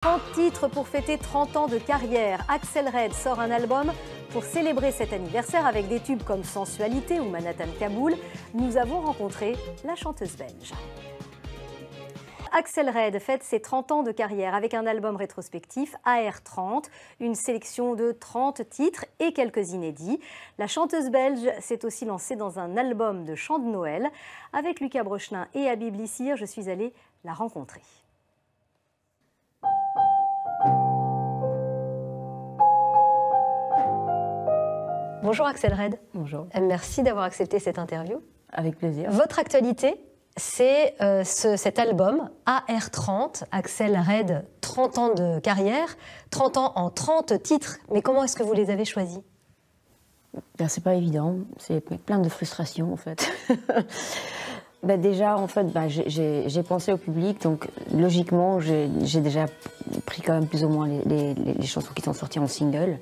30 titres pour fêter 30 ans de carrière. Axel Red sort un album pour célébrer cet anniversaire avec des tubes comme Sensualité ou Manhattan Kaboul. Nous avons rencontré la chanteuse belge. Axel Red fête ses 30 ans de carrière avec un album rétrospectif AR30, une sélection de 30 titres et quelques inédits. La chanteuse belge s'est aussi lancée dans un album de chants de Noël. Avec Lucas Brochelin et Habib Lissir, je suis allée la rencontrer. Bonjour Axel Red. Bonjour. Merci d'avoir accepté cette interview. Avec plaisir. Votre actualité, c'est cet album AR30, Axel Red, 30 ans de carrière, 30 ans en 30 titres. Mais comment est-ce que vous les avez choisis? C'est pas évident, c'est plein de frustration en fait. Déjà, en fait, j'ai pensé au public, donc logiquement, j'ai déjà pris quand même plus ou moins les chansons qui sont sorties en single.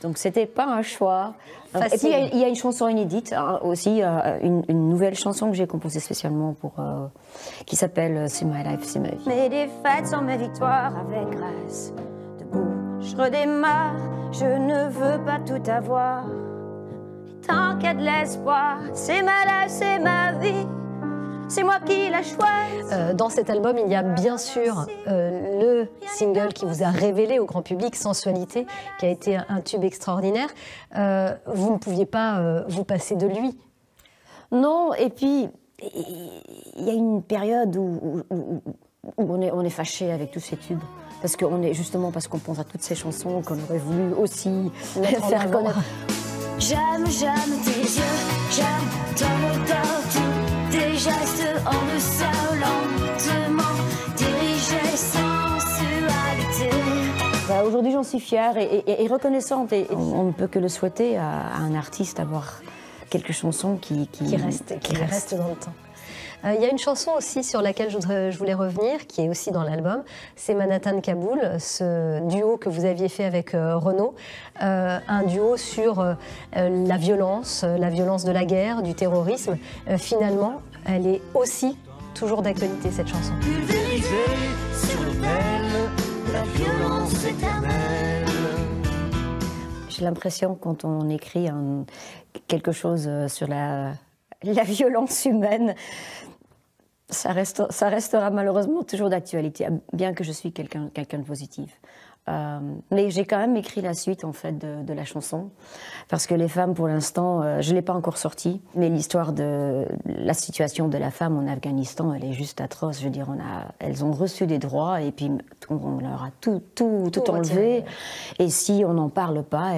Donc c'était pas un choix. Facile. Et puis il y a une chanson inédite aussi, une nouvelle chanson que j'ai composée spécialement pour, qui s'appelle C'est my life, c'est ma vie. Mes défaites sont mes victoires avec grâce. Debout, je redémarre, je ne veux pas tout avoir. Et tant qu'il y a de l'espoir, c'est ma life, c'est ma vie. C'est moi qui la choisis. Dans cet album, il y a bien sûr le single qui vous a révélé au grand public, Sensualité, qui a été un tube extraordinaire. Vous ne pouviez pas vous passer de lui. Non, et puis il y a une période où on est fâché avec tous ces tubes. Parce qu'on pense à toutes ces chansons qu'on aurait voulu aussi faire connaître. J'aime tes yeux, j'aime ton odeur, tous tes gestes en douceur, lentement dirigés, sensualité. Aujourd'hui, j'en suis fière et reconnaissante. Et on ne peut que le souhaiter à un artiste d'avoir quelques chansons qui restent dans le temps. Il y a une chanson aussi sur laquelle je voulais revenir, qui est aussi dans l'album, c'est Manhattan Kaboul, ce duo que vous aviez fait avec Renaud, un duo sur la violence de la guerre, du terrorisme. Finalement, elle est aussi toujours d'actualité, cette chanson. Pulvérisée sur l'autel, la violence éternelle. J'ai l'impression quand on écrit quelque chose sur la violence humaine, ça restera malheureusement toujours d'actualité, bien que je suis quelqu'un de positif. Mais j'ai quand même écrit la suite en fait de la chanson, parce que les femmes, pour l'instant, je ne l'ai pas encore sortie, mais l'histoire de la situation de la femme en Afghanistan, elle est juste atroce. Je veux dire, elles ont reçu des droits et puis on leur a tout enlevé. Et si on n'en parle pas,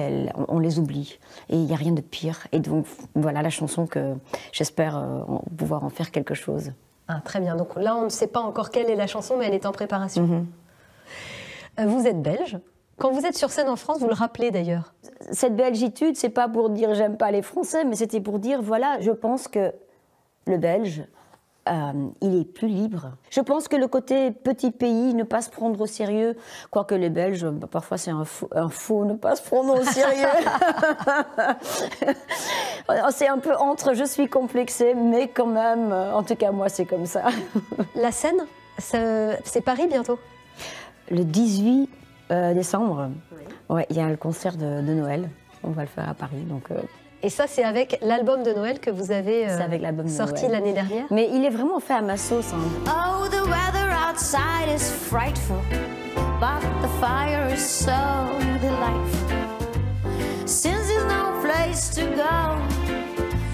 on les oublie. Et il n'y a rien de pire. Et donc voilà la chanson que j'espère pouvoir en faire quelque chose. Ah, très bien. Donc là, on ne sait pas encore quelle est la chanson, mais elle est en préparation. Vous êtes belge. Quand vous êtes sur scène en France, vous le rappelez d'ailleurs. Cette belgitude, c'est pas pour dire j'aime pas les Français, mais c'était pour dire voilà, je pense que le Belge, il est plus libre. Je pense que le côté petit pays, ne pas se prendre au sérieux, quoique les Belges, parfois c'est un faux ne pas se prendre au sérieux. C'est un peu entre je suis complexée, mais quand même, en tout cas moi c'est comme ça. La scène, c'est Paris bientôt? Le 18 décembre, ouais, il y a le concert de Noël. On va le faire à Paris. Donc, Et ça, c'est avec l'album de Noël que vous avez sorti l'année dernière? Mais il est vraiment fait à ma sauce. Oh, the weather outside is frightful, but the fire is so delightful. Since there's no place to go,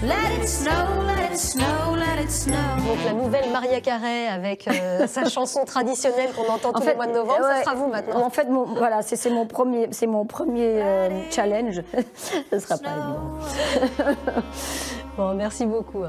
let it snow, let it snow, let it snow. Donc la nouvelle Maria Carey avec sa chanson traditionnelle qu'on entend tous les mois de novembre, ça sera vous maintenant. En fait, voilà, c'est mon premier challenge. Ce ne sera pas évident. Bon, merci beaucoup.